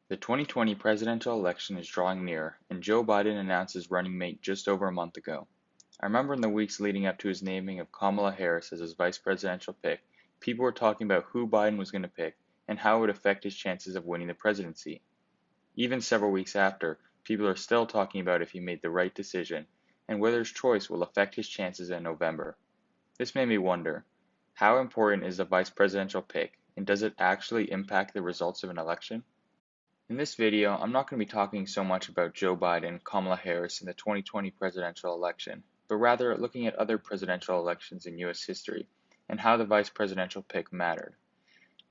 The 2020 presidential election is drawing near, and Joe Biden announced his running mate just over a month ago. I remember in the weeks leading up to his naming of Kamala Harris as his vice presidential pick, people were talking about who Biden was going to pick and how it would affect his chances of winning the presidency. Even several weeks after, people are still talking about if he made the right decision and whether his choice will affect his chances in November. This made me wonder, how important is the vice presidential pick, and does it actually impact the results of an election? In this video, I'm not going to be talking so much about Joe Biden and Kamala Harris in the 2020 presidential election, but rather looking at other presidential elections in U.S. history and how the vice presidential pick mattered.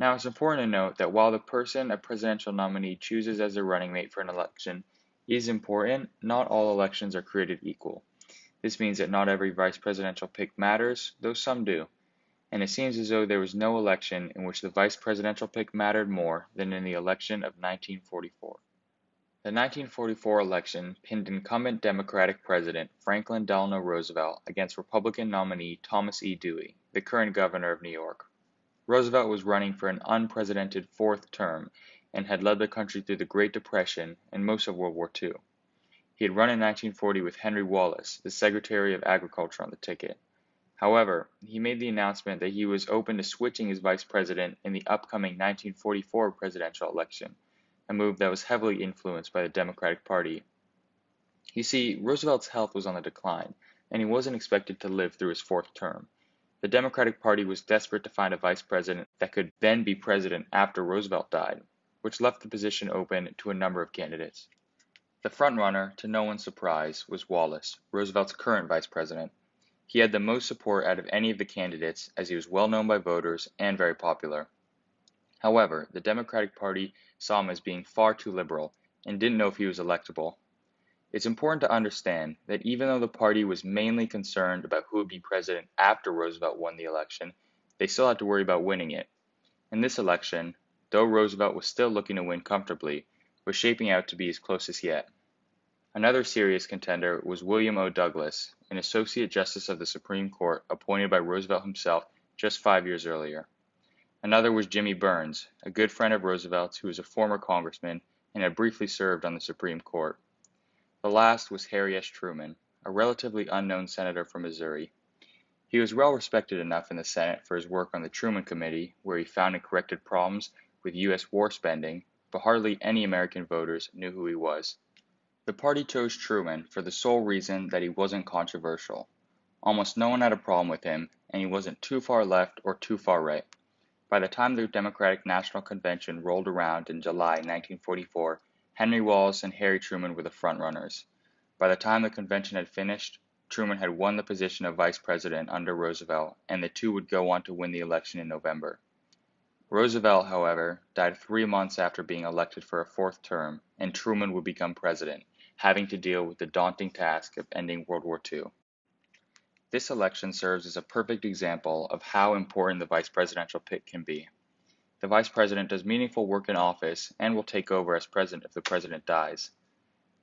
Now, it's important to note that while the person a presidential nominee chooses as their running mate for an election is important, not all elections are created equal. This means that not every vice presidential pick matters, though some do. And it seems as though there was no election in which the vice presidential pick mattered more than in the election of 1944. The 1944 election pinned incumbent Democratic President Franklin Delano Roosevelt against Republican nominee Thomas E. Dewey, the current governor of New York. Roosevelt was running for an unprecedented fourth term and had led the country through the Great Depression and most of World War II. He had run in 1940 with Henry Wallace, the Secretary of Agriculture, on the ticket. However, he made the announcement that he was open to switching as vice president in the upcoming 1944 presidential election, a move that was heavily influenced by the Democratic Party. You see, Roosevelt's health was on the decline, and he wasn't expected to live through his fourth term. The Democratic Party was desperate to find a vice president that could then be president after Roosevelt died, which left the position open to a number of candidates. The frontrunner, to no one's surprise, was Wallace, Roosevelt's current vice president. He had the most support out of any of the candidates as he was well known by voters and very popular. However, the Democratic Party saw him as being far too liberal and didn't know if he was electable. It's important to understand that even though the party was mainly concerned about who would be president after Roosevelt won the election, they still had to worry about winning it. In this election, though Roosevelt was still looking to win comfortably, was shaping out to be his closest yet. Another serious contender was William O. Douglas, an Associate Justice of the Supreme Court appointed by Roosevelt himself just 5 years earlier. Another was Jimmy Burns, a good friend of Roosevelt's who was a former congressman and had briefly served on the Supreme Court. The last was Harry S. Truman, a relatively unknown senator from Missouri. He was well respected enough in the Senate for his work on the Truman Committee, where he found and corrected problems with U.S. war spending, but hardly any American voters knew who he was. The party chose Truman for the sole reason that he wasn't controversial. Almost no one had a problem with him, and he wasn't too far left or too far right. By the time the Democratic National Convention rolled around in July 1944, Henry Wallace and Harry Truman were the frontrunners. By the time the convention had finished, Truman had won the position of vice president under Roosevelt, and the two would go on to win the election in November. Roosevelt, however, died 3 months after being elected for a fourth term, and Truman would become president, having to deal with the daunting task of ending World War II. This election serves as a perfect example of how important the vice presidential pick can be. The vice president does meaningful work in office and will take over as president if the president dies.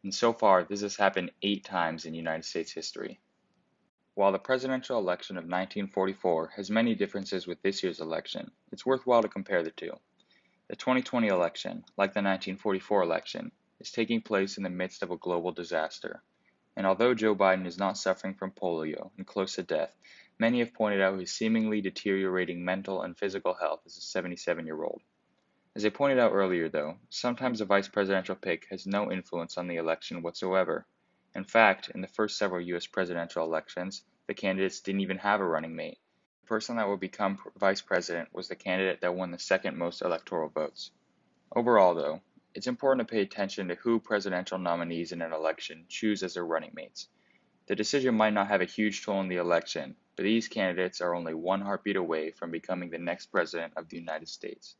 And so far, this has happened 8 times in United States history. While the presidential election of 1944 has many differences with this year's election, it's worthwhile to compare the two. The 2020 election, like the 1944 election, is taking place in the midst of a global disaster. And although Joe Biden is not suffering from polio and close to death, many have pointed out his seemingly deteriorating mental and physical health as a 77-year-old. As I pointed out earlier, though, sometimes a vice presidential pick has no influence on the election whatsoever. In fact, in the first several U.S. presidential elections, the candidates didn't even have a running mate. The person that would become vice president was the candidate that won the second most electoral votes. Overall, though, it's important to pay attention to who presidential nominees in an election choose as their running mates. The decision might not have a huge toll in the election, but these candidates are only one heartbeat away from becoming the next president of the United States.